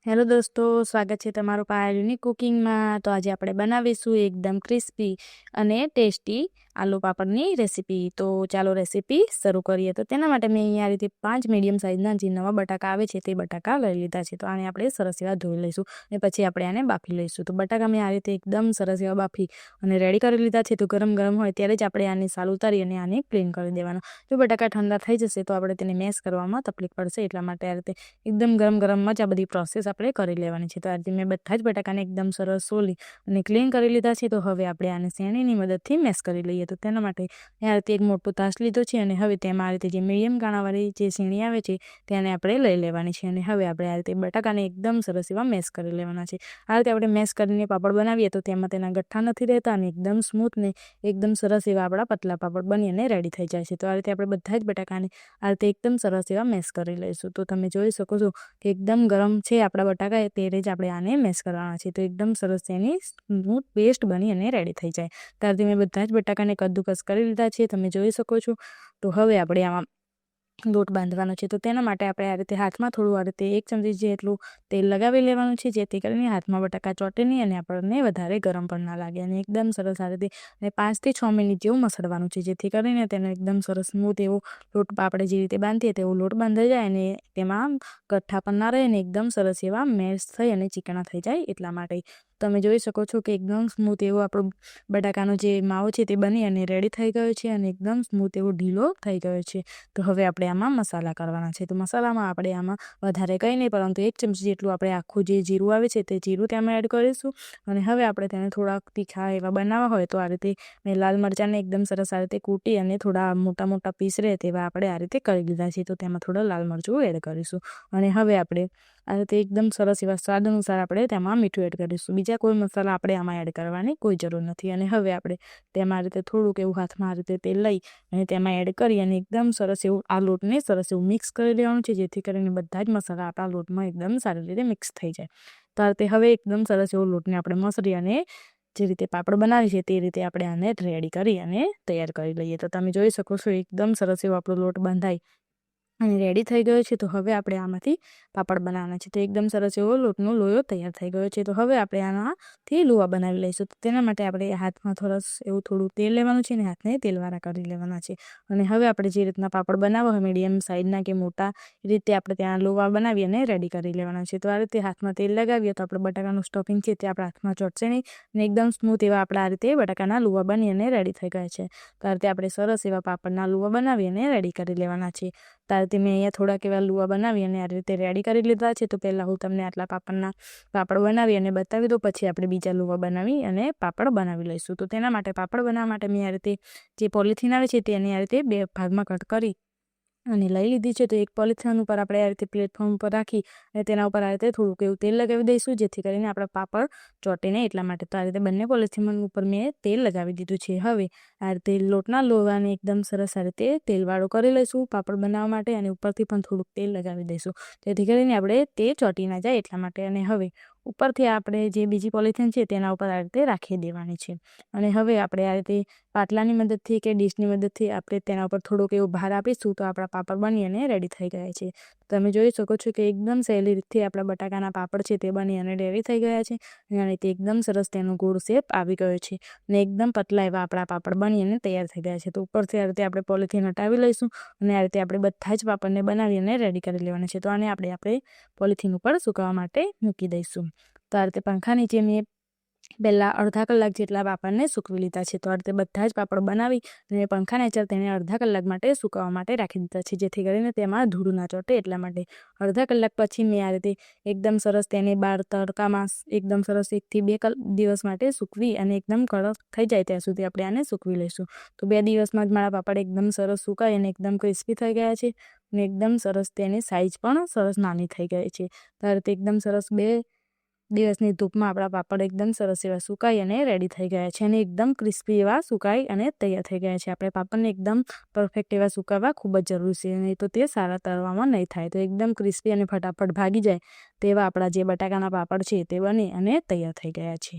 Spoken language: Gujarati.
હેલો દોસ્તો, સ્વાગત છે તમારું પાયલની કુકિંગમાં। તો આજે આપણે બનાવીશું એકદમ ક્રિસ્પી અને ટેસ્ટી આલુ પાપડની રેસીપી। તો ચાલો રેસીપી શરૂ કરીએ। તો તેના માટે મેં અહીંયા આ રીતે 5 મીડિયમ સાઇઝના જે નવા બટાકા આવે છે તે બટાકા લઈ લીધા છે। તો આને આપણે સરસ એવા ધોઈ લઈશું અને પછી આપણે આને બાફી લઈશું। તો બટાકા મેં આ રીતે એકદમ સરસ એવા બાફી અને રેડી કરી લીધા છે। તો ગરમ ગરમ હોય ત્યારે જ આપણે આને સાલ ઉતારી અને આને ક્લીન કરી દેવાના। જો બટાકા ઠંડા થઈ જશે તો આપણે તેને મેશ કરવામાં તકલીફ પડશે, એટલા માટે આ રીતે એકદમ ગરમ ગરમમાં જ આ બધી પ્રોસેસ આપણે કરી લેવાની છે। તો આ રીતે મેં બધા જ બટાકાને એકદમ સરસ સોલી અને ક્લીન કરી લીધા છે। તો હવે આપણે આને શેણીની મદદથી મેશ કરી લઈએ। તો તેના માટે આ રીતે એક મોટો તાસ લીધો છે અને હવે તેમાં આ રીતે જે મીડિયમ કાણાવાળી જે શેણી આવે છે તેને આપણે લઈ લેવાની છે અને હવે આપણે આ રીતે બટાકાને એકદમ સરસ એવા મેશ કરી લેવાના છે। આ રીતે આપણે મેશ કરીને પાપડ બનાવીએ તો તેમાં તેના ગઠ્ઠા નથી રહેતા અને એકદમ સ્મૂથ ને એકદમ સરસ એવા આપણા પતલા પાપડ બની અને રેડી થઈ જાય છે। તો આ રીતે આપણે બધા જ બટાકાને આ રીતે એકદમ સરસ એવા મેશ કરી લઈશું। તો તમે જોઈ શકો છો કે એકદમ ગરમ છે આપણા બટાકા, ત્યારે જ આપણે આને મેશ કરવાના છે। તો એકદમ સરસ એની સ્મૂથ પેસ્ટ બની અને રેડી થઈ જાય। ત્યારથી મેં બધા જ બટાકાને કદ્દુકસ કરી લીધા છે, તમે જોઈ શકો છો। તો હવે આપણે આમાં લોટ બાંધવાનો છે। તો તેના માટે આપણે આ રીતે હાથમાં થોડું આ રીતે 1 ચમચી જેટલું તેલ લગાવી લેવાનું છે, જેથી કરીને હાથમાં બટાકા ચોંટે નહીં અને આપણને વધારે ગરમ પણ ના લાગે। અને એકદમ સરસ આ રીતે 5 થી 6 મિનિટ જેવું મસળવાનું છે, જેથી કરીને તેને એકદમ સરસ સ્મૂથ એવો લોટ આપણે જે રીતે બાંધીએ તેવો લોટ બાંધાઈ જાય અને તેમાં ગઠ્ઠા પણ ના રહે અને એકદમ સરસ એવા મેશ થઈ અને ચીકણા થઈ જાય, એટલા માટે। તમે જોઈ શકો છો કે એકદમ સ્મૂથ એવો આપણો બટાકાનો જે માવો છે તે બની અને રેડી થઈ ગયો છે અને એકદમ સ્મૂથ એવો ઢીલો થઈ ગયો છે। તો હવે આપણે આમાં મસાલા કરવાના છે। તો મસાલામાં આપણે આમાં વધારે કંઈ નહીં, પરંતુ 1 ચમચી જેટલું આપણે આખું જે જીરું આવે છે તે જીરું તેમાં એડ કરીશું અને હવે આપણે તેને થોડાક તીખા એવા બનાવવા હોય તો આ રીતે મેં લાલ મરચાંને એકદમ સરસ આ રીતે કૂટી અને થોડા મોટા મોટા પીસ રહે તેવા આપણે આ રીતે કરી લીધા છે। તો તેમાં થોડા લાલ મરચું એડ કરીશું અને હવે આપણે આ રીતે એકદમ સરસ એવા સ્વાદ અનુસાર આપણે તેમાં મીઠું એડ કરીશું। બીજા કોઈ મસાલા આપણે આમાં એડ કરવાની કોઈ જરૂર નથી। અને હવે આપણે તેમાં આ રીતે થોડુંક એવું હાથમાં આ રીતે તેલ લઈ અને તેમાં એડ કરી અને એકદમ સરસ એવું આ લોટને સરસ એવું મિક્સ કરી દેવાનું છે, જેથી કરીને બધા જ મસાલા આપણા લોટમાં એકદમ સારી રીતે મિક્સ થઈ જાય। તો આ રીતે હવે એકદમ સરસ એવો લોટને આપણે મસળી અને જે રીતે પાપડ બનાવી છે તે રીતે આપણે આને રેડી કરી અને તૈયાર કરી લઈએ। તો તમે જોઈ શકો છો એકદમ સરસ એવો આપણો લોટ બાંધાઈ અને રેડી થઈ ગયો છે। તો હવે આપણે આમાંથી પાપડ બનાવવાના છે। તો એકદમ સરસ એવો લોટનો લોયો તૈયાર થઈ ગયો છે। તો હવે આપણે આનાથી લુવા બનાવી લઈશું। તો તેના માટે આપણે હાથમાં થોડું તેલ લેવાનું છે અને હાથને તેલવાળા કરી લેવાના છે અને હવે આપણે જે રીતના પાપડ બનાવવા હોય મીડિયમ સાઇઝના કે મોટા, રીતે આપણે ત્યાં લુવા બનાવી અને રેડી કરી લેવાના છે। તો આ રીતે હાથમાં તેલ લગાવીએ તો આપણે બટાકાનું સ્ટફિંગ છે તે આપણા હાથમાં ચોંટશે નહીં અને એકદમ સ્મૂથ એવા આપણા આ રીતે બટાકાના લુવા બની અને રેડી થઈ ગયા છે। તો આ રીતે આપણે સરસ એવા પાપડના લુવા બનાવી અને રેડી કરી લેવાના છે। તો આ રીતે મેં અહીંયા થોડાક એવા લુવા બનાવી અને આ રીતે રેડી કરી લીધા છે। તો પહેલાં હું તમને આટલા પાપડ બનાવી અને બતાવી દઉં, પછી આપણે બીજા લુવા બનાવી અને પાપડ બનાવી લઈશું। તો તેના માટે પાપડ બનાવવા માટે મેં આ રીતે જે પોલિથીન આવે છે તેને આ રીતે 2 ભાગમાં કટ કરી અને લઈ લીધી છે। તો એક પોલિથીન ઉપર આપણે આ રીતે પ્લેટફોર્મ ઉપર રાખી અને તેના ઉપર આ રીતે થોડુંક એવું તેલ લગાવી દઈશું, જેથી કરીને આપણા પાપડ ચોંટે નહીં, એટલા માટે। તો આ રીતે બંને પોલિથીન ઉપર મેં તેલ લગાવી દીધું છે। હવે આ રીતે લોટના લોવાને એકદમ સરસ આ રીતે તેલવાળું કરી લઈશું પાપડ બનાવવા માટે અને ઉપરથી પણ થોડુંક તેલ લગાવી દઈશું, જેથી કરીને આપણે તે ચોંટી ના જાય, એટલા માટે। અને હવે ઉપરથી આપણે જે બીજી પોલિથીન છે તેના ઉપર આ રીતે રાખી દેવાની છે અને હવે આપણે આ રીતે પાટલાની મદદથી કે ડીશની મદદથી આપણે તેના ઉપર થોડોક એવો ભાર આપીશું તો આપણા પાપડ બની અને રેડી થઈ ગયા છે। તમે જોઈ શકો છો કે એકદમ સહેલી રીતથી આપણા બટાકાના પાપડ છે તે બની અને રેડી થઈ ગયા છે અને તે એકદમ સરસ તેનો ગોળ શેપ આવી ગયો છે અને એકદમ પતલા એવા આપણા પાપડ બની અને તૈયાર થઈ ગયા છે। તો ઉપરથી આ રીતે આપણે પોલિથીન હટાવી લઈશું અને આ રીતે આપણે બધા જ પાપડને બનાવી અને રેડી કરી લેવાના છે। તો આને આપણે પોલિથીન ઉપર સુકવવા માટે મૂકી દઈશું। તો આ રીતે પંખા નીચે મેં પહેલાં અડધા કલાક જેટલા પાપડને સૂકવી લીધા છે। તો આ રીતે બધા જ પાપડ બનાવી અને પંખા નીચે તેને અડધા કલાક માટે સૂકવવા માટે રાખી દીધા છે, જેથી કરીને તેમાં ધૂળ ના ચોંટે, એટલા માટે। અડધા કલાક પછી મેં આ રીતે એકદમ સરસ તેને બહાર તડકામાં એકદમ સરસ 1 થી 2 દિવસ માટે સૂકવી અને એકદમ કડક થઈ જાય ત્યાં સુધી આપણે આને સૂકવી લઈશું। તો 2 દિવસમાં જ મારા પાપડ એકદમ સરસ સુકાઈ અને એકદમ ક્રિસ્પી થઈ ગયા છે અને એકદમ સરસ તેની સાઇઝ પણ સરસ નાની થઈ ગઈ છે। તો આ રીતે એકદમ સરસ 2 દિવસની ધૂપમાં આપણા પાપડ એકદમ સરસ એવા સુકાઈ અને રેડી થઈ ગયા છે અને એકદમ ક્રિસ્પી એવા સુકાઈ અને તૈયાર થઈ ગયા છે। આપણે પાપડને એકદમ પરફેક્ટ એવા સુકાવવા ખૂબ જ જરૂરી છે, નહીં તો તે સારા તળવામાં નહીં થાય। તો એકદમ ક્રિસ્પી અને ફટાફટ ભાગી જાય તેવા આપણા જે બટાકાના પાપડ છે તે બની અને તૈયાર થઈ ગયા છે।